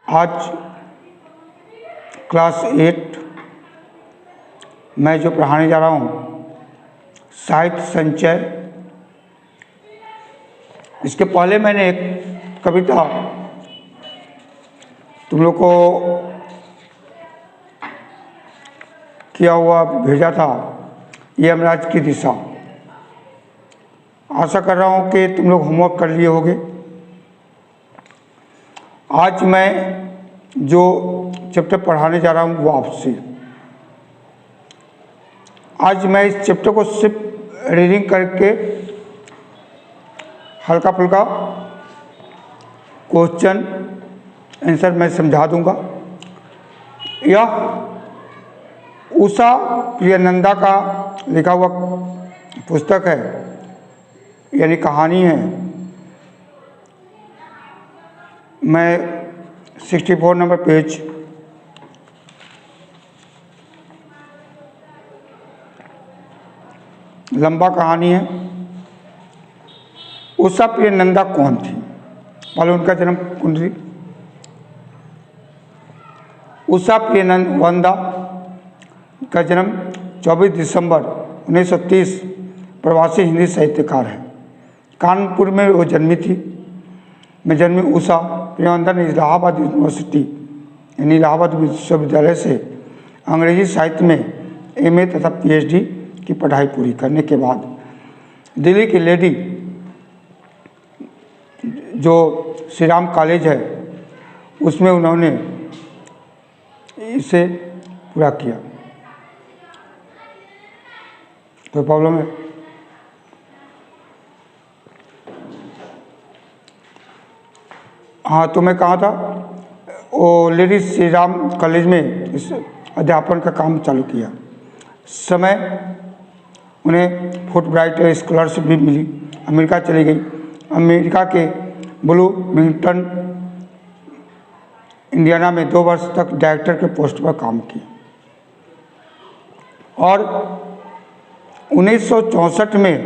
आज क्लास 8 मैं जो पढ़ाने जा रहा हूँ साहित्य संचय, इसके पहले मैंने एक कविता तुम लोग को किया हुआ भेजा था, यमराज की दिशा। आशा कर रहा हूँ कि तुम लोग होमवर्क कर लिए होंगे। आज मैं जो चैप्टर पढ़ाने जा रहा हूँ वो आपसे, आज मैं इस चैप्टर को सिर्फ रीडिंग करके हल्का फुल्का क्वेश्चन आंसर मैं समझा दूंगा। यह उषा प्रियनंदा का लिखा हुआ पुस्तक है, यानी कहानी है। मैं 64 नंबर पेज लंबा कहानी है। उषा प्रियनंदा कौन थी? पहले उनका जन्म कुंडली। उषा प्रियनंदा का जन्म 24 दिसंबर 1930 प्रवासी हिंदी साहित्यकार है। कानपुर में वो जन्मी थी। मैं जन्मी उषा प्रियनंदा ने इलाहाबाद यूनिवर्सिटी यानी इलाहाबाद विश्वविद्यालय से अंग्रेजी साहित्य में एमए तथा पीएचडी की पढ़ाई पूरी करने के बाद दिल्ली की लेडी जो श्री राम कॉलेज है उसमें उन्होंने इसे पूरा किया। तो प्रॉब्लम है। हाँ, तो मैं कहा था वो लेडी श्री राम कॉलेज में इस अध्यापन का काम चालू किया। समय उन्हें फुट ब्राइट स्कॉलरशिप भी मिली। अमेरिका चली गई। अमेरिका के ब्लूमिंगटन इंडियाना में 2 वर्ष तक डायरेक्टर के पोस्ट पर काम किया और 1964 में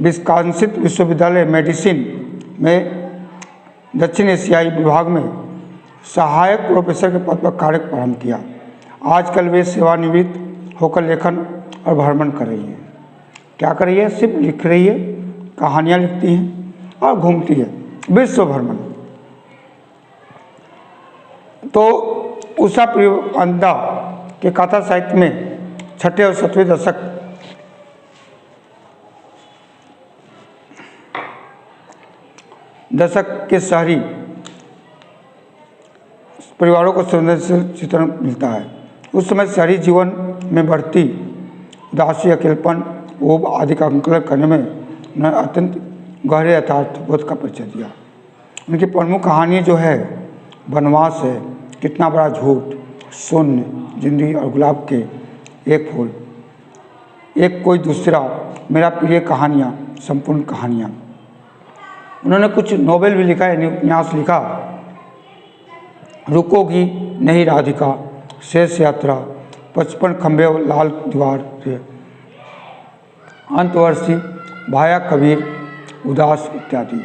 विस्कॉन्सिन विश्वविद्यालय मेडिसिन में दक्षिण एशियाई विभाग में सहायक प्रोफेसर के पद पर कार्य प्रारंभ किया। आजकल वे सेवानिवृत्त होकर लेखन और भ्रमण कर रही है। क्या कर रही है? सिर्फ लिख रही है, कहानियाँ लिखती हैं और घूमती है विश्व भ्रमण। तो उषा प्रियनंदा के कथा साहित्य में 6ठे और 7वें दशक के शहरी परिवारों को संवेदनशील चित्रण मिलता है। उस समय शहरी जीवन में बढ़ती उदासी, अकेलपन, ऊब आदि का आकलन करने में उन्होंने अत्यंत गहरे यथार्थ बोध का परिचय दिया। उनकी प्रमुख कहानी जो है वनवास है, कितना बड़ा झूठ, शून्य, जिंदगी और गुलाब के एक फूल, एक कोई दूसरा, मेरा प्रिय कहानियाँ, संपूर्ण कहानियाँ। उन्होंने कुछ नोवेल भी लिखा, यानी उपन्यास लिखा। रुकोगी नहीं राधिका, शेष यात्रा, 55 खंबे और लाल दीवार से, अंतवर्षी, भाया कबीर, उदास इत्यादि।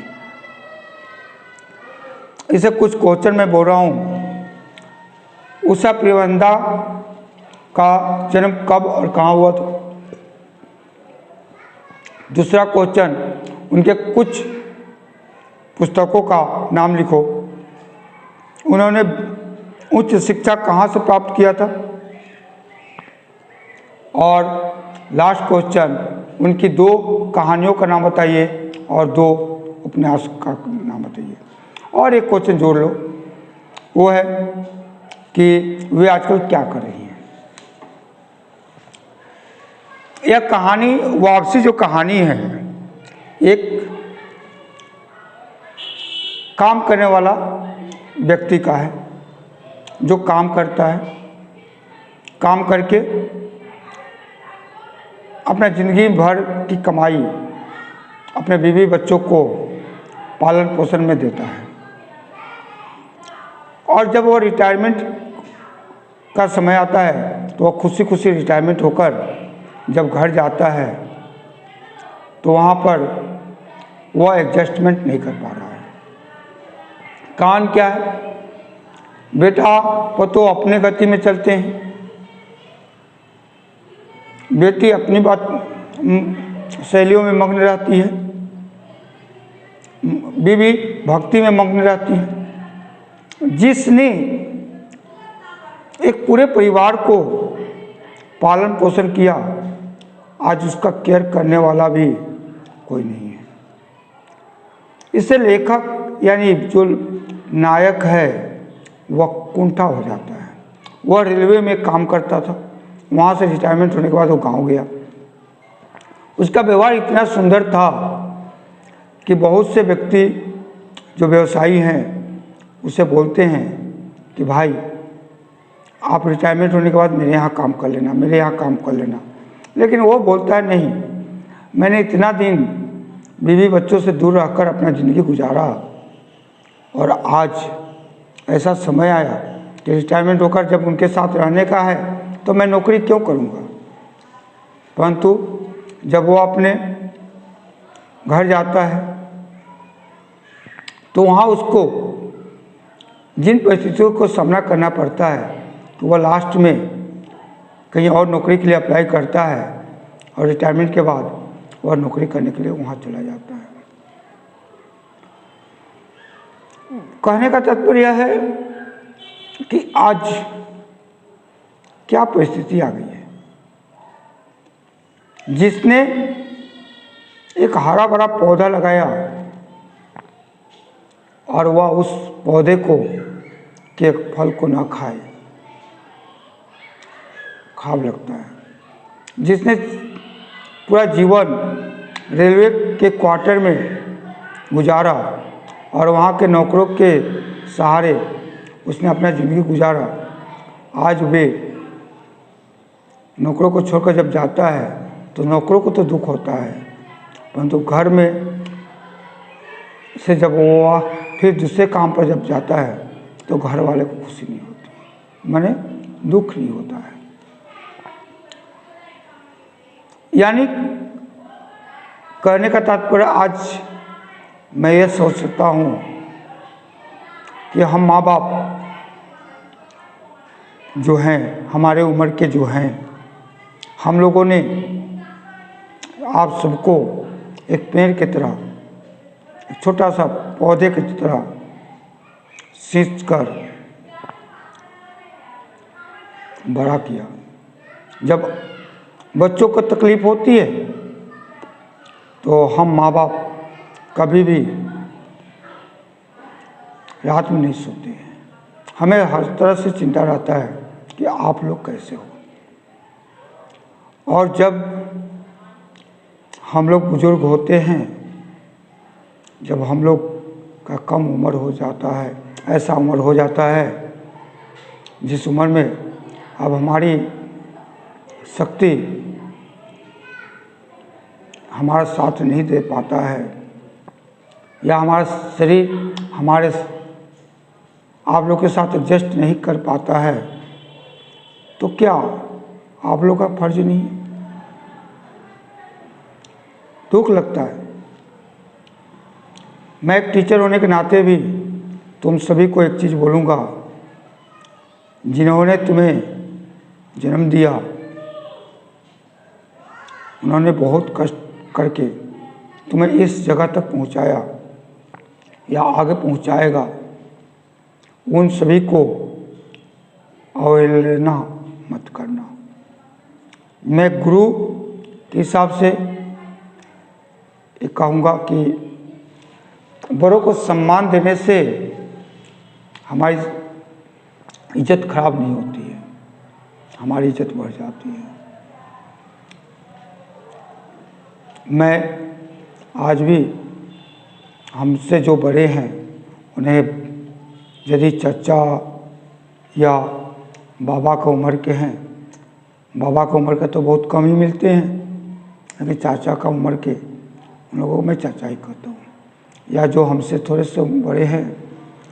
इसे कुछ क्वेश्चन में बोल रहा हूँ। उषा प्रियनंदा का जन्म कब और कहाँ हुआ था? दूसरा क्वेश्चन, उनके कुछ पुस्तकों का नाम लिखो। उन्होंने उच्च शिक्षा कहाँ से प्राप्त किया था? और लास्ट क्वेश्चन, उनकी 2 कहानियों का नाम बताइए और 2 उपन्यास का नाम बताइए। और एक क्वेश्चन जोड़ लो, वो है कि वे आजकल क्या कर रही हैं। यह कहानी, वापसी जो कहानी है, एक काम करने वाला व्यक्ति का है जो काम करता है, काम करके अपना जिंदगी भर की कमाई अपने बीवी बच्चों को पालन पोषण में देता है। और जब वो रिटायरमेंट का समय आता है तो वह खुशी खुशी रिटायरमेंट होकर जब घर जाता है तो वहाँ पर वह एडजस्टमेंट नहीं कर पा रहा है। कारण क्या है? बेटा पतो अपने गति में चलते हैं, बेटी अपनी बात शैलियों में मग्न रहती है, बीवी भक्ति में मग्न रहती है। जिसने एक पूरे परिवार को पालन पोषण किया, आज उसका केयर करने वाला भी कोई नहीं है। इससे लेखक यानी जो नायक है वह कुंठा हो जाता है। वह रेलवे में काम करता था, वहाँ से रिटायरमेंट होने के बाद वो गांव गया। उसका व्यवहार इतना सुंदर था कि बहुत से व्यक्ति जो व्यवसायी हैं उसे बोलते हैं कि भाई आप रिटायरमेंट होने के बाद मेरे यहाँ काम कर लेना, मेरे यहाँ काम कर लेना। लेकिन वो बोलता है नहीं, मैंने इतना दिन बीवी बच्चों से दूर रहकर अपना ज़िंदगी गुजारा और आज ऐसा समय आया कि रिटायरमेंट होकर जब उनके साथ रहने का है तो मैं नौकरी क्यों करूँगा। परंतु जब वो अपने घर जाता है तो वहाँ उसको जिन परिस्थितियों को सामना करना पड़ता है तो वह लास्ट में कहीं और नौकरी के लिए अप्लाई करता है और रिटायरमेंट के बाद वह नौकरी करने के लिए वहाँ चला जाता है। कहने का तात्पर्य है कि आज क्या परिस्थिति आ गई है। जिसने एक हरा भरा पौधा लगाया और वह उस पौधे को के फल को ना खाए, खराब लगता है। जिसने पूरा जीवन रेलवे के क्वार्टर में गुजारा और वहाँ के नौकरों के सहारे उसने अपना ज़िंदगी गुजारा, आज वे नौकरों को छोड़कर जब जाता है तो नौकरों को तो दुख होता है, परंतु घर में से जब वो फिर दूसरे काम पर जब जाता है तो घर वाले को खुशी नहीं होती, माने दुख नहीं होता है। यानी कहने का तात्पर्य आज मैं ये सोच सकता हूँ कि हम माँ बाप जो हैं, हमारे उम्र के जो हैं, हम लोगों ने आप सबको एक पेड़ की तरह, एक छोटा सा पौधे की तरह सींच कर बड़ा किया। जब बच्चों को तकलीफ होती है तो हम माँ बाप कभी भी रात में नहीं सोते हैं। हमें हर तरह से चिंता रहता है कि आप लोग कैसे हो। और जब हम लोग बुजुर्ग होते हैं, जब हम लोग का कम उम्र हो जाता है, ऐसा उम्र हो जाता है जिस उम्र में अब हमारी शक्ति हमारा साथ नहीं दे पाता है या हमारा शरीर हमारे आप लोग के साथ एडजस्ट नहीं कर पाता है, तो क्या आप लोग का फर्ज नहीं है? दुख लगता है। मैं एक टीचर होने के नाते भी तुम सभी को एक चीज़ बोलूँगा, जिन्होंने तुम्हें जन्म दिया उन्होंने बहुत कष्ट करके तुम्हें इस जगह तक पहुँचाया या आगे पहुँचाएगा। उन सभी को अवहेलना मत करना। मैं गुरु के हिसाब से ये कहूँगा कि बड़ों को सम्मान देने से हमारी इज्जत खराब नहीं होती है, हमारी इज्जत बढ़ जाती है। मैं आज भी हमसे जो बड़े हैं उन्हें यदि चाचा या बाबा का उम्र के हैं, बाबा का उम्र के तो बहुत कम ही मिलते हैं, लेकिन चाचा का उम्र के उन लोगों को मैं चाचा ही कहता हूँ। या जो हमसे थोड़े से बड़े हैं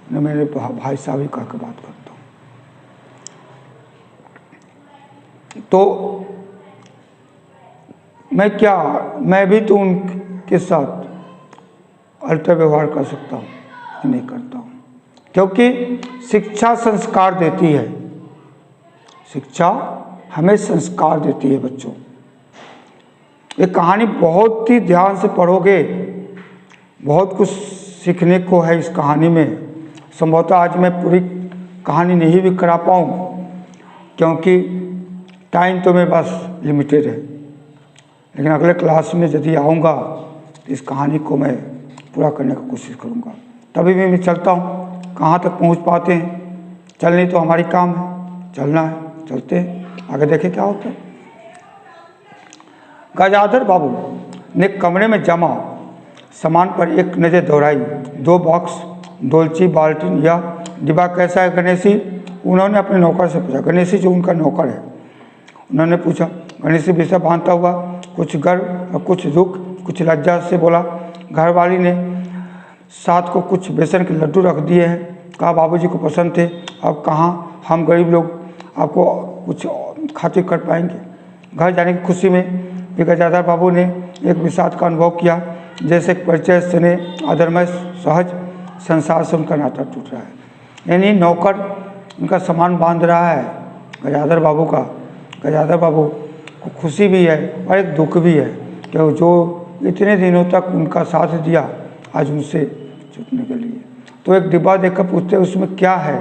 उन्हें मेरे भाई साहब ही कह के बात करता हूँ। तो मैं भी तो उनके साथ अल्टर व्यवहार कर सकता हूँ, नहीं करता हूँ, क्योंकि शिक्षा संस्कार देती है, शिक्षा हमें संस्कार देती है बच्चों। ये कहानी बहुत ही ध्यान से पढ़ोगे, बहुत कुछ सीखने को है इस कहानी में। संभवतः आज मैं पूरी कहानी नहीं भी करा पाऊँ, क्योंकि टाइम तो मेरे पास लिमिटेड है, लेकिन अगले क्लास में यदि आऊँगा तो इस कहानी को मैं पूरा करने की कोशिश करूँगा। तभी भी मैं चलता हूँ, कहाँ तक पहुँच पाते हैं। चलनी तो हमारी काम है, चलना है, चलते हैं, आगे देखें क्या होता है। गजाधर बाबू ने कमरे में जमा सामान पर एक नज़र दौड़ाई। 2 बॉक्स, डोलची, बाल्टीन या डिब्बा कैसा है गणेशी? उन्होंने अपने नौकर से पूछा। गणेशी जो उनका नौकर है, उन्होंने पूछा। गणेशी बिस्तर बांधता हुआ कुछ गर्व और कुछ दुख, कुछ लज्जा से बोला, घरवाली ने साथ को कुछ बेसन के लड्डू रख दिए हैं, कहा बाबूजी को पसंद थे। अब कहाँ हम गरीब लोग आपको कुछ खातिर कर पाएंगे। घर जाने की खुशी में भी गजाधर बाबू ने एक विषाद का अनुभव किया, जैसे परिचय स्नेह आदरमय सहज संसार से उनका नाता टूट रहा है। यानी नौकर उनका सामान बांध रहा है गजाधर बाबू का। गजाधर बाबू को खुशी भी है और एक दुख भी है कि जो इतने दिनों तक उनका साथ दिया, आज उनसे छूटने के लिए। तो एक डिब्बा देखकर पूछते उसमें क्या है,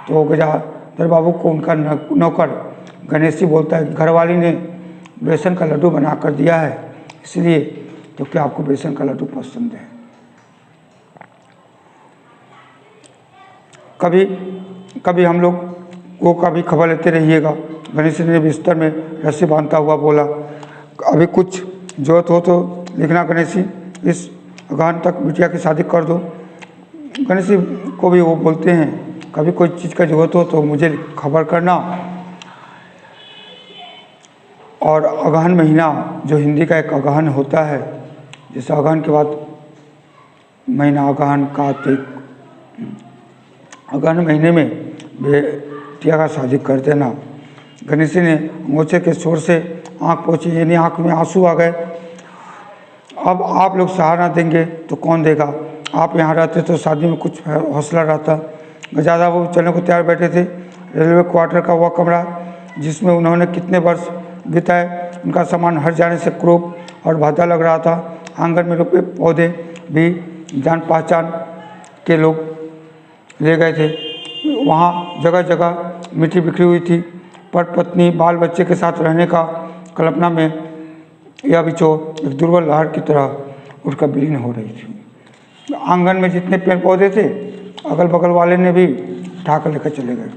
तो गजाधर बाबू को उनका नौकर गणेशी बोलता है, घरवाली ने बेसन का लड्डू बना कर दिया है, इसलिए क्योंकि आपको बेसन का लड्डू पसंद है। कभी कभी हम लोग को का भी खबर लेते रहिएगा। गणेश ने बिस्तर में रस्सी बांधता हुआ बोला, अभी कुछ जरूरत हो तो लिखना गणेशी, इस अगहन तक बिटिया की शादी कर दो। गणेशी को भी वो बोलते हैं, कभी कोई चीज़ का जरूरत हो तो मुझे खबर करना। और अगहन महीना जो हिंदी का एक अगहन होता है, जैसे अगहन के बाद महीना अगहन कार्तिक, अगहन महीने में बेटिया का शादी कर देना। गणेशी ने अंगोछे के शोर से आँख पोंछी, यानी आँख में आंसू आ गए। अब आप लोग सहारा देंगे तो कौन देगा? आप यहाँ रहते तो शादी में कुछ हौसला रहता। गजाधर बाबू चलने को तैयार बैठे थे। रेलवे क्वार्टर का वह कमरा जिसमें उन्होंने कितने वर्ष बिताए, उनका सामान हट जाने से क्रूप और भद्दा लग रहा था। आंगन में रुपये पौधे भी जान पहचान के लोग ले गए थे। वहाँ जगह जगह मिट्टी बिखरी हुई थी, पर पत्नी बाल बच्चे के साथ रहने का कल्पना में यह बिछोह एक दुर्बल लहर की तरह उठकर विलीन हो रही थी। आंगन में जितने पेड़ पौधे थे, अगल बगल वाले ने भी उठाकर लेकर चले गए।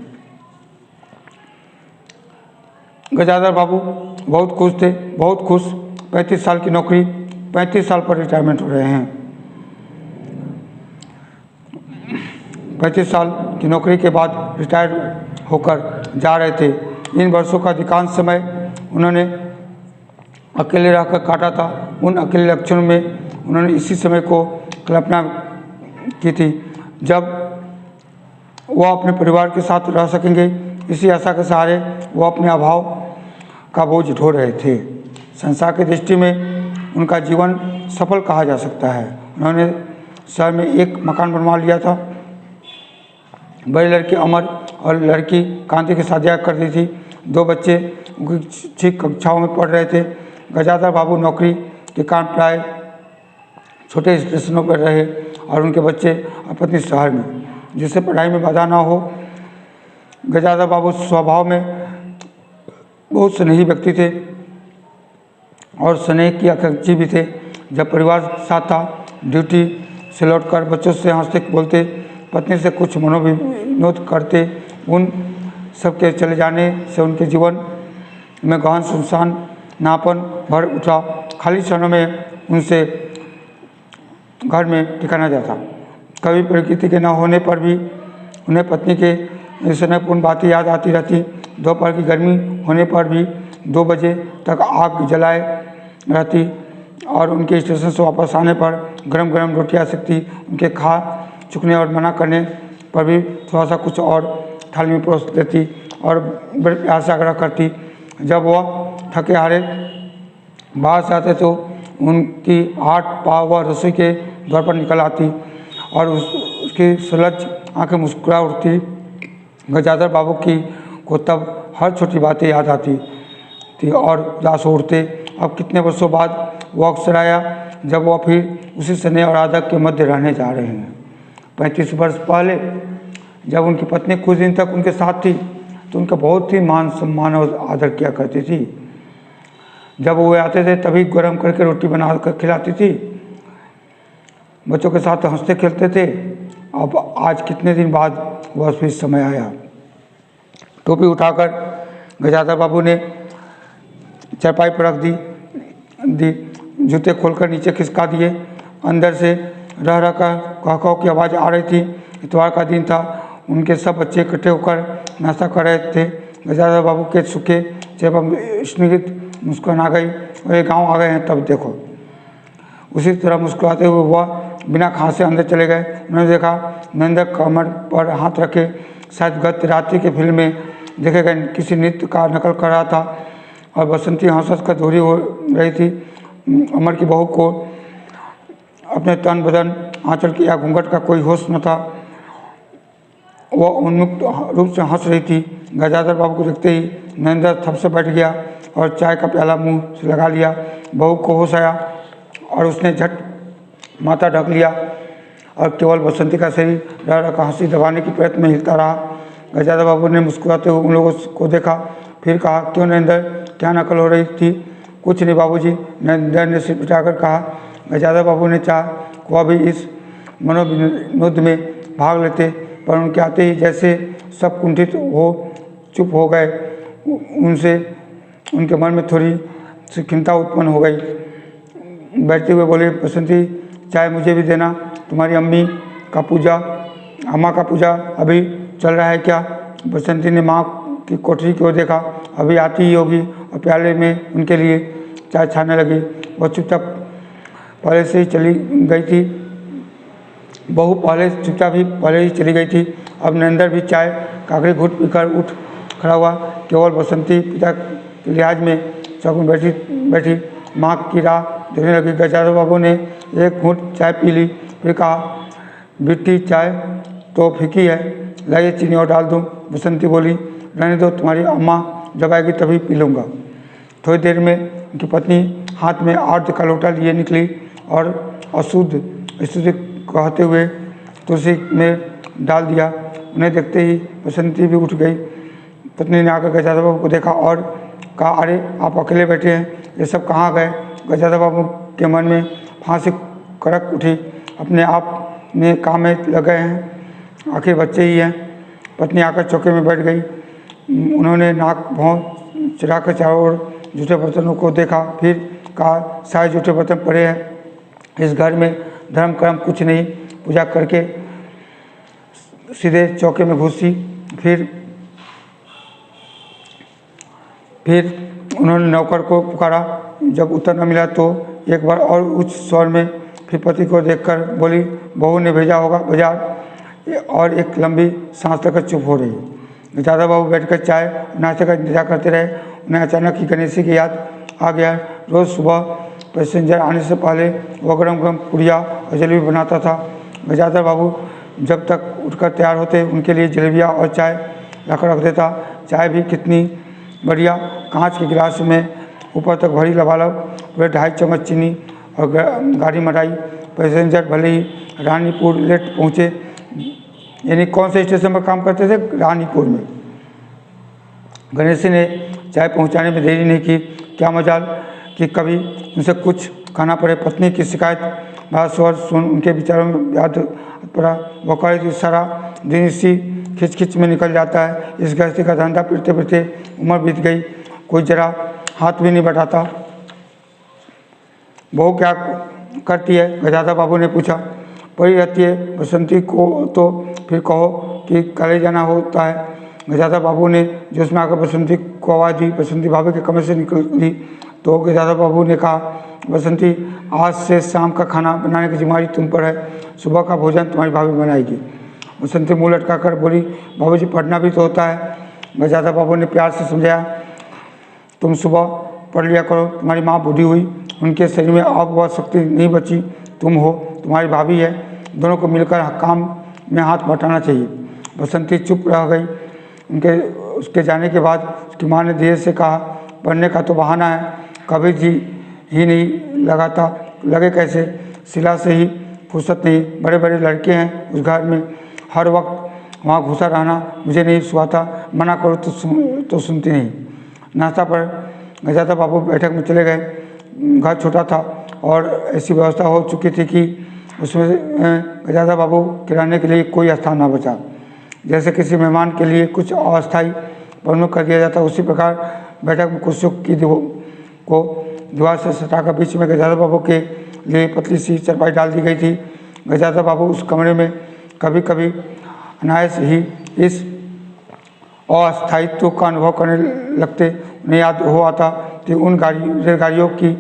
गजाधर बाबू बहुत खुश थे, बहुत खुश। 35 साल की नौकरी, 35 साल पर रिटायरमेंट हो रहे हैं। 35 साल की नौकरी के बाद रिटायर होकर जा रहे थे। इन वर्षों का अधिकांश समय उन्होंने अकेले रहकर काटा था। उन अकेले लक्षणों में उन्होंने इसी समय को कल्पना की थी जब वह अपने परिवार के साथ रह सकेंगे। इसी आशा के सहारे वो अपने अभाव का बोझ ढो रहे थे। संसार की दृष्टि में उनका जीवन सफल कहा जा सकता है। उन्होंने शहर में एक मकान बनवा लिया था। बड़ी लड़की अमर और लड़की कांति की शादियाँ कर दी थी। 2 बच्चे उनकी ठीक कक्षाओं में पढ़ रहे थे। गजाधर बाबू नौकरी के कारण प्राय छोटे स्टेशनों पर रहे और उनके बच्चे और पत्नी शहर में, जिससे पढ़ाई में बाधा ना हो। गजाधर बाबू स्वभाव में बहुत स्नेही व्यक्ति थे और स्नेह की आकांक्षी भी थे। जब परिवार साथ था, ड्यूटी से लौटकर बच्चों से हंसते बोलते, पत्नी से कुछ मनोविनोद करते। उन सबके चले जाने से उनके जीवन में गहन सुनसान नापन भर उठा। खाली क्षणों में उनसे घर में ठिकाना जाता। कभी प्रकृति के न होने पर भी उन्हें पत्नी के स्नेहपूर्ण बातें याद आती रहती। दोपहर की गर्मी होने पर भी 2 बजे तक आग जलाए रहती और उनके स्टेशन से वापस आने पर गरम गरम रोटियां सेकती। उनके खा चुकने और मना करने पर भी थोड़ा सा कुछ और थाली में परोस देती और बड़े प्यार से आग्रह करती। जब वह थके हारे बाहर से आते तो उनकी 8 पाव वह रसोई के द्वार पर निकल आती और उसकी सुलझ आंखें मुस्कुरा उठती। गजाधर बाबू की को तब हर छोटी बातें याद आती थी और उदास उठते। अब कितने वर्षों बाद वो अवसर आया जब वह फिर उसी स्नेह और आदर के मध्य रहने जा रहे हैं। 35 वर्ष पहले जब उनकी पत्नी कुछ दिन तक उनके साथ थी तो उनका बहुत ही मान सम्मान और आदर किया करती थी। जब वो आते थे तभी गर्म करके रोटी बना कर खिलाती थी, बच्चों के साथ हंसते खेलते थे। अब आज कितने दिन बाद वह फिर समय आया। टोपी उठाकर गजाधर बाबू ने चारपाई पर रख दी, जूते खोलकर नीचे खिसका दिए। अंदर से रह रह कर कहकाओ की आवाज़ आ रही थी। इतवार का दिन था, उनके सब बच्चे इकट्ठे होकर नाश्ता कर रहे थे। गजाधर बाबू के सूखे चेहरे पर स्निग्ध मुस्कान आ गई। वे गाँव आ गए हैं तब देखो। उसी तरह मुस्कुराते हुए वह बिना खांसे अंदर चले गए। उन्होंने देखा नरेंद्र कमर पर हाथ रखे शायद गत रात्रि के फिल्म में देखे गए किसी नृत्य का नकल कर रहा था और बसंती हंस कर दोहरी हो रही थी। अमर की बहू को अपने तन बदन आंचल की या घूंघट का कोई होश न था। वह उन्मुक्त रूप से हंस रही थी। गजाधर बाबू को देखते ही नरेंद्र थप से बैठ गया और चाय का प्याला मुंह से लगा लिया। बहू को होश आया और उसने झट माथा ढक लिया और केवल बसंती का शरीर रह रह हंसी दबाने के प्रयत्न में हिलता रहा। गजाधर बाबू ने मुस्कुराते हुए उन लोगों को देखा, फिर कहा, क्यों नरेंद्र, क्या नकल हो रही थी? कुछ नहीं बाबूजी, नरेंद्र ने सिर पिटाकर कहा। गजाधर बाबू ने चाहा कि वह भी इस मनोविनोद में भाग लेते, पर उनके आते ही जैसे सब कुंठित हो चुप हो गए। उनसे उनके मन में थोड़ी सी खिन्नता उत्पन्न हो गई। बैठते हुए बोले, बसंती, चाय मुझे भी देना। तुम्हारी अम्मा का पूजा अभी चल रहा है क्या? बसंती ने माँ की कोठरी की ओर देखा। अभी आती ही होगी और प्याले में उनके लिए चाय छाने लगी। वह चुपचाप पहले से ही चली गई थी। बहू पहले ही चली गई थी। अब नरेंद्र भी चाय काकड़ी घुट पीकर उठ खड़ा हुआ। केवल बसंती पिता के लिहाज में चौक में बैठी माँ की राह देखने लगी। गजाधर बाबू ने एक घूंट चाय पी ली, फिर कहा, बिट्टी, चाय तो फीकी है, लाइए चीनी और डाल दूँ। बसंती बोली, रहने दो, तुम्हारी अम्मा जब आएगी तभी पी लूँगा। थोड़ी देर में उनकी पत्नी हाथ में आर्द्र का लोटा लिए निकली और अशुद्ध स्तुति कहते हुए तुलसी में डाल दिया। उन्हें देखते ही बसंती भी उठ गई। पत्नी ने आकर गजाधर बाबू को देखा और कहा, अरे आप अकेले बैठे हैं, ये सब कहाँ गए? गजाधर बाबू के मन में फांसी कड़क उठी। अपने आप में काम में लग गए हैं, आखिर बच्चे ही हैं। पत्नी आकर चौके में बैठ गई। उन्होंने नाक भौं चिराकर चारों ओर जूठे बर्तनों को देखा, फिर कहा, सारे जूठे बर्तन पड़े हैं इस घर में, धर्म कर्म कुछ नहीं। पूजा करके सीधे चौके में घुसी। फिर उन्होंने नौकर को पुकारा। जब उत्तर न मिला तो एक बार और उच्च स्वर में फिर पति को देखकर बोली, बहू ने भेजा होगा बाजार। और एक लंबी सांस लेकर चुप हो रही। गजाधर बाबू बैठकर चाय नाश्ते का इंतजार करते रहे। उन्हें अचानक ही गणेशी की याद आ गया। रोज़ सुबह पैसेंजर आने से पहले वह गरम गरम पुड़िया और जलेबी बनाता था। गजाधर बाबू जब तक उठकर तैयार होते उनके लिए जलेबियाँ और चाय लाकर रख देता। चाय भी कितनी बढ़िया, कांच के गिलास में ऊपर तक भरी लबालब, पूरे 2.5 चम्मच चीनी और गाढ़ी मलाई। पैसेंजर भले ही रानीपुर लेट पहुँचे, यानी कौन से स्टेशन पर काम करते थे? रानीपुर में। गणेशी ने चाय पहुंचाने में देरी नहीं की। क्या मजाल कि कभी उनसे कुछ खाना पड़े। पत्नी की शिकायत बात स्वर सुन उनके विचारों में याद पड़ा। वह कह रही थी, सारा दिन इसी खिच में निकल जाता है, इस गृहस्थी का धंधा फिरते फिरते उम्र बीत गई, कोई जरा हाथ भी नहीं बढ़ाता। बहू क्या करती है? गजाधर बाबू ने पूछा। पड़ी रहती है। बसंती को तो फिर कहो कि कॉलेज जाना होता है। गजाधर बाबू ने जोश में आकर बसंती को आवाज़ दी। बसंती भाभी के कमरे से निकली तो गजाधर बाबू ने कहा, बसंती, आज से शाम का खाना बनाने की जिम्मेदारी तुम पर है। सुबह का भोजन तुम्हारी भाभी बनाएगी। बसंती मुँह लटका कर बोली, बाबूजी, पढ़ना भी तो होता है। गजाधर बाबू ने प्यार से समझाया, तुम सुबह पढ़ लिया करो, तुम्हारी माँ बूढ़ी हुई, उनके शरीर में अब वह शक्ति नहीं बची। तुम हो, तुम्हारी भाभी है, दोनों को मिलकर काम में हाथ बटाना चाहिए। बसंती चुप रह गई। उसके जाने के बाद उसकी माँ ने धीरे से कहा, पढ़ने का तो बहाना है, कभी जी ही नहीं लगाता, लगे कैसे? सिला से ही फुर्सत नहीं, बड़े बड़े लड़के हैं उस घर में, हर वक्त वहाँ घुसा रहना मुझे नहीं सुहाता, मना करो तो सुनती नहीं। नाश्ता पर गजादा बाबू बैठक में चले गए। घर छोटा था और ऐसी व्यवस्था हो चुकी थी कि उसमें गजादा बाबू के रहने के लिए कोई स्थान न बचा। जैसे किसी मेहमान के लिए कुछ अस्थायी प्रबंध कर दिया जाता, उसी प्रकार बैठक में कुर्सियों की को दीवार से सटाकर बीच में गजादा बाबू के लिए पतली सी चरपाई डाल दी गई थी। गजादा बाबू उस कमरे में कभी कभी अनायास ही इस अस्थायित्व का अनुभव करने लगते। उन्हें याद हो आता कि उन रेलगाड़ियों की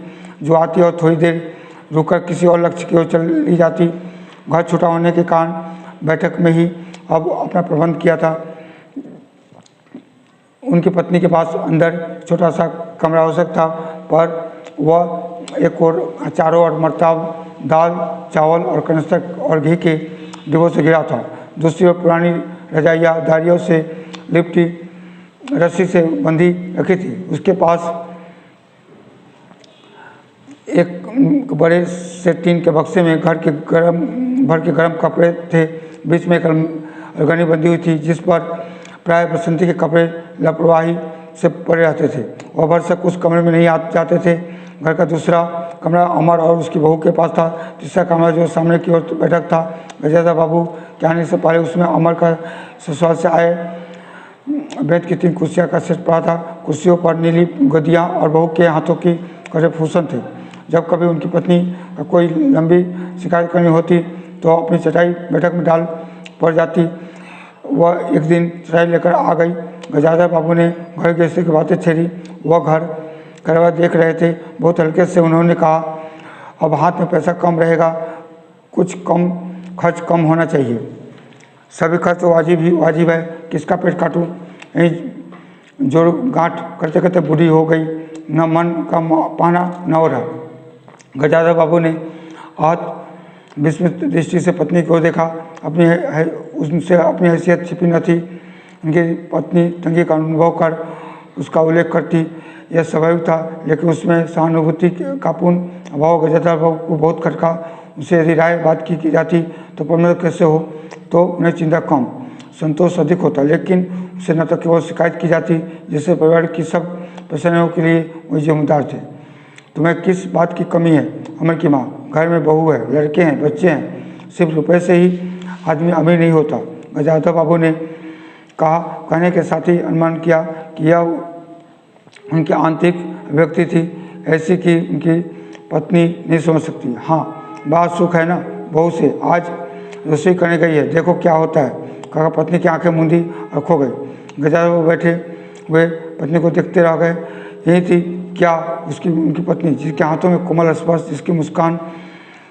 जो आती और थोड़ी देर रुककर किसी और लक्ष्य की ओर चली जाती। घर छोटा होने के कारण बैठक में ही अब अपना प्रबंध किया था। उनकी पत्नी के पास अंदर छोटा सा कमरा हो सकता, पर वह एक और चारों ओर मर्ताब, दाल, चावल और कनस्तर और घी के डिब्बों से घिरा था। दूसरी ओर पुरानी रजाइयाँ दारियों से लिपटी रस्सी से बंधी रखी थी। उसके पास एक बड़े से टीन के बक्से में घर के गर्म कपड़े थे। बीच में एक अलगनी बंधी हुई थी जिस पर प्राय बसंती के कपड़े लापरवाही से पड़े रहते थे। वह भरसक उस कमरे में नहीं जाते थे। घर का दूसरा कमरा अमर और उसकी बहू के पास था। तीसरा कमरा जो सामने की ओर बैठक था, गजादा बाबू के आने से पहले उसमें अमर का ससुराल से आए बेंत की 3 कुर्सियाँ का सेट पड़ा था। कुर्सियों पर नीली गद्दियाँ और बहू के हाथों की कड़े फूसन थे। जब कभी उनकी पत्नी का कोई लंबी शिकायत करनी होती तो अपनी चटाई बैठक में डाल पड़ जाती। वह एक दिन चटाई लेकर आ गई। गजादा बाबू ने घर गृहस्थी की बातें छेड़ी। वह घर करवा देख रहे थे। बहुत हल्के से उन्होंने कहा, अब हाथ में पैसा कम रहेगा, कुछ कम खर्च कम होना चाहिए। सभी खर्च तो वाजिब है, किसका पेट काटूं? यही जोड़ गांठ करते करते बूढ़ी हो गई, न मन का पाना न हो रहा। गजादा बाबू ने आहत विस्मित दृष्टि से पत्नी को देखा। उनसे अपनी हैसियत छिपी न थी। उनकी पत्नी तंगी का अनुभव कर उसका उल्लेख करती, यह स्वाभाविक था, लेकिन उसमें सहानुभूति का पूर्ण अभाव गजादा बाबू को बहुत खटका। उनसे यदि राय बात की जाती तो प्रबंध कैसे हो तो उन्हें चिंता कम, संतोष अधिक होता, लेकिन उसे न तो केवल शिकायत की जाती जिससे परिवार की सब परेशानियों के लिए वही जिम्मेदार थे। तुम्हें किस बात की कमी है? अमर की माँ, घर में बहू है, लड़के हैं, बच्चे हैं, सिर्फ रुपए से ही आदमी अमीर नहीं होता। गजादा बाबू ने कहा। कहने के साथ ही अनुमान किया कि यह उनकी आंतरिक व्यक्ति थी, ऐसी कि उनकी पत्नी नहीं समझ सकती। हाँ, बात सुख है ना, बहू से आज रसोई करने गई है, देखो क्या होता है। काका पत्नी की आंखें मूंदी और खो गई। गजादा बाबू बैठे हुए पत्नी को देखते रह गए। यही थी क्या उनकी पत्नी, जिसके हाथों में कोमल स्पर्श, जिसकी मुस्कान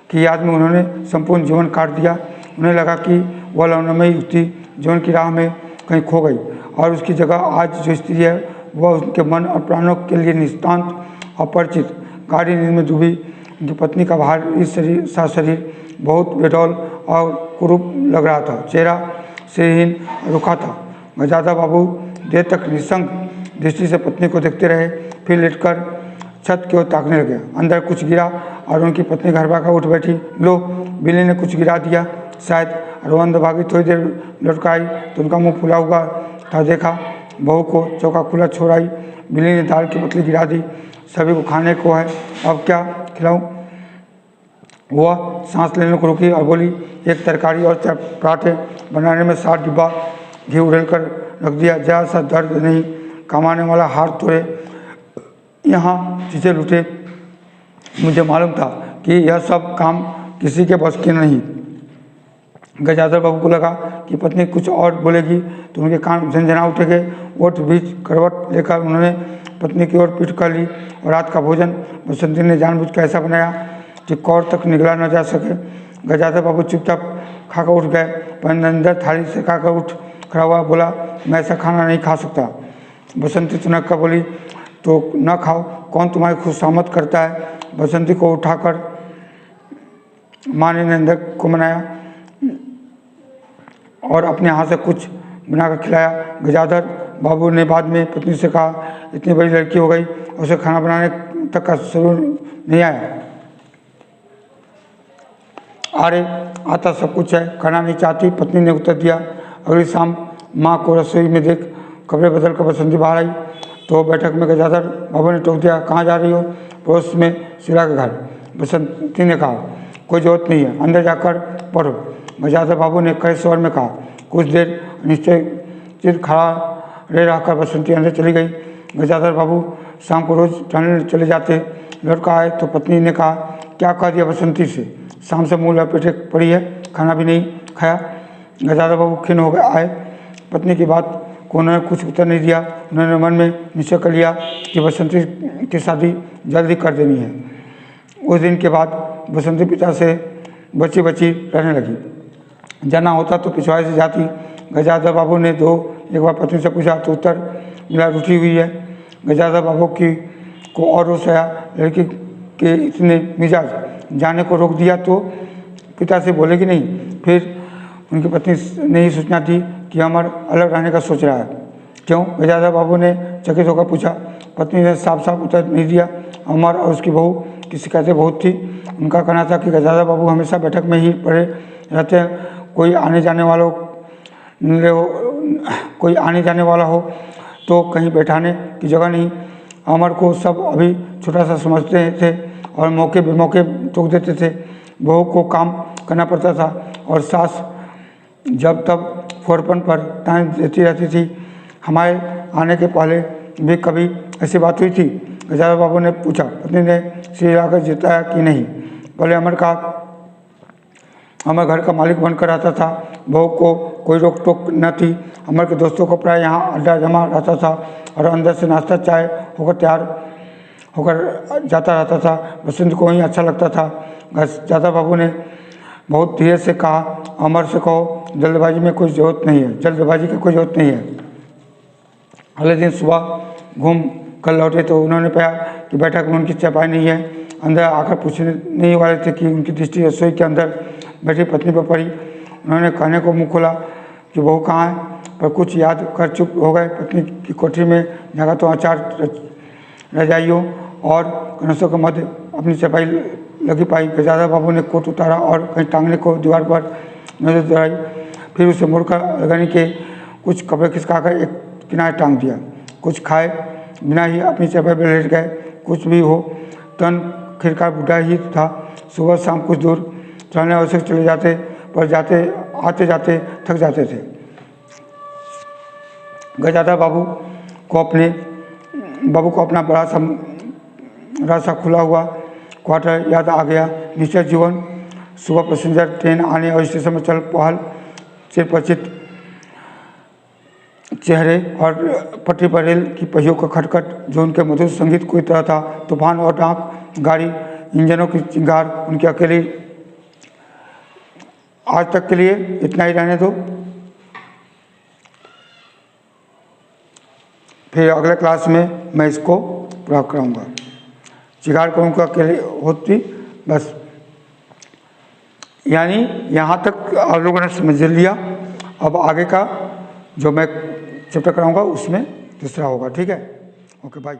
की याद में उन्होंने संपूर्ण जीवन काट दिया। उन्हें लगा कि वह लौनमयी युवती जीवन की राह में कहीं खो गई और उसकी जगह आज जो स्त्री है वह उनके मन और प्राणों के लिए नितांत अपरिचित। गाढ़ी नींद में डूबी उनकी पत्नी का भारी शरीर बहुत बेडौल और कुरूप लग रहा था। चेहरा शरीरहीन रुखा था। गजादा बाबू देर तक निस्संग दृष्टि से पत्नी को देखते रहे, फिर लेटकर छत की ओर ताकने लगे। अंदर कुछ गिरा और उनकी पत्नी घर भागा उठ बैठी। लो, बिल्ली ने कुछ गिरा दिया शायद। रोहन दबागी थोड़ी देर लौट आई तो उनका मुंह फूला हुआ था। देखा बहू को चौका खुला छोड़ आई। बिल्ली ने दाल की पतली गिरा दी। सभी को खाने को है, अब क्या खिलाऊं? वह सांस लेने को रुकी और बोली, एक तरकारी और 4 पराठे बनाने में 60 डिब्बा घी उड़ेल कर रख दिया। जरा सा दर्द नहीं, कमाने वाला हार तोड़े, यहाँ चीज़ें लूटे। मुझे मालूम था कि यह सब काम किसी के बस की नहीं। गजादा बाबू को लगा कि पत्नी कुछ और बोलेगी तो उनके कान झंझना उठेंगे। ओठ बीच करवट लेकर उन्होंने पत्नी की ओर पीठ कर ली और रात का भोजन बसंती ने जानबूझकर ऐसा बनाया कि कौर तक निगला न जा सके। गजादा बाबू चुपचाप खाकर उठ गए, पर नरेंद्र थाली से खाकर उठ खड़ा हुआ, बोला, मैं ऐसा खाना नहीं खा सकता। बसंती तुनक कर बोली, तो न खाओ, कौन तुम्हारी खुशामद करता है? बसंती को उठाकर माँ ने नरेंद्र को मनाया। और अपने हाथ से कुछ बनाकर खिलाया। गजाधर बाबू ने बाद में पत्नी से कहा, इतनी बड़ी लड़की हो गई, उसे खाना बनाने तक का शुरू नहीं आया। अरे आता सब कुछ है, खाना नहीं चाहती, पत्नी ने उत्तर दिया। अगली शाम माँ को रसोई में देख कपड़े बदल कर बसंती बाहर आई तो बैठक में गजाधर बाबू ने टोक दिया, कहाँ जा रही हो? पड़ोस में शीला के घर। बसंती ने कहा, कोई जरूरत नहीं है, अंदर जाकर पढ़ो। गजाधर बाबू ने कड़े स्वर में कहा। कुछ देर निश्चित खड़ा रहकर बसंती अंदर चली गई। गजाधर बाबू शाम को रोज टहलने चले जाते। लड़का आए तो पत्नी ने कहा, क्या कह दिया बसंती से? शाम से मुँह लपेटे पड़ी है, खाना भी नहीं खाया। गजाधर बाबू खिन्न हो गए आए। पत्नी की बात को उन्होंने कुछ उत्तर नहीं दिया। उन्होंने मन में निश्चय कर लिया कि बसंती की शादी जल्दी कर देनी है। उस दिन के बाद बसंती पिता से बची बची रहने लगी। जाना होता तो पिछवाड़े से जाती। गजाधर बाबू ने एक बार पत्नी से पूछा तो उत्तर मिला, रूठी हुई है। गजाधर बाबू को और रोष आया। लड़की के इतने मिजाज जाने को रोक दिया तो पिता से बोलेगी नहीं। फिर उनकी पत्नी ने ही सूचना दी कि अमर अलग रहने का सोच रहा है। क्यों? गजाधर बाबू ने चकित होकर पूछा। पत्नी ने साफ साफ उत्तर नहीं दिया। अमर और उसकी बहू की शिकायतें बहुत थी। उनका कहना था कि गजाधर बाबू हमेशा बैठक में ही पड़े रहते हैं। कोई आने जाने वाला हो तो कहीं बैठाने की जगह नहीं। अमर को सब अभी छोटा सा समझते थे और मौके बेमौके टोक देते थे। बहू को काम करना पड़ता था और सास जब तब फोरपन पर टाइम देती रहती थी। हमारे आने के पहले भी कभी ऐसी बात हुई थी? गजाधर बाबू ने पूछा। पत्नी ने सिर हिलाकर जिताया कि नहीं। पहले अमर घर का मालिक बनकर रहता था। बहू को कोई रोक टोक न थी। अमर के दोस्तों को प्राय यहाँ अड्डा जमा रहता था और अंदर से नाश्ता चाय होकर तैयार होकर जाता रहता था। बसंत को ही अच्छा लगता था। गजाधर बाबू ने बहुत धीरे से कहा, अमर से कहो जल्दबाजी की कोई ज़रूरत नहीं है। अगले दिन सुबह घूम कर लौटे तो उन्होंने पाया कि बैठक में उनकी चारपाई नहीं है। अंदर आकर पूछने नहीं वाले थे कि उनकी दृष्टि रसोई के अंदर बैठी पत्नी पर पड़ी। उन्होंने कहने को मुँह खोला कि बहू कहाँ है, पर कुछ याद कर चुप हो गए। पत्नी की कोठरी में जगह तो अचार रजाइयों और कनसों के मध्य अपनी चारपाई लगी पाई। गजाधर बाबू ने कोट उतारा और कहीं टांगने को दीवार पर नजर दौड़ाई। फिर उसे मुड़कर लगाने के कुछ कपड़े खिसकाकर एक किनारे टांग दिया। कुछ खाए बिना ही अपनी चारपाई पर लेट गए। कुछ भी हो, तन खिरकार बूढ़ा ही था। सुबह शाम कुछ दूर चलने अवश्य चले जाते, पर आते जाते थक जाते थे। गजाधर बाबू को अपना बड़ा सा खुला हुआ क्वार्टर याद आ गया। निश्चित जीवन, सुबह पैसेंजर ट्रेन आने और स्टेशन में चल पहल, चिरपरिचित चेहरे और पटरी पर रेल की पहियों का खटखट जो उनके मधुर संगीत कोई तरह था। तूफान और डाक गाड़ी इंजनों की चिंगार उनकी अकेली। आज तक के लिए इतना ही रहने दो, फिर अगले क्लास में मैं इसको पूरा कराऊंगा। चिगार को उनको अकेले होती बस। यानी यहाँ तक आप लोगों ने समझ लिया। अब आगे का जो मैं चैप्टर कराऊंगा उसमें दूसरा होगा। ठीक है, ओके बाय।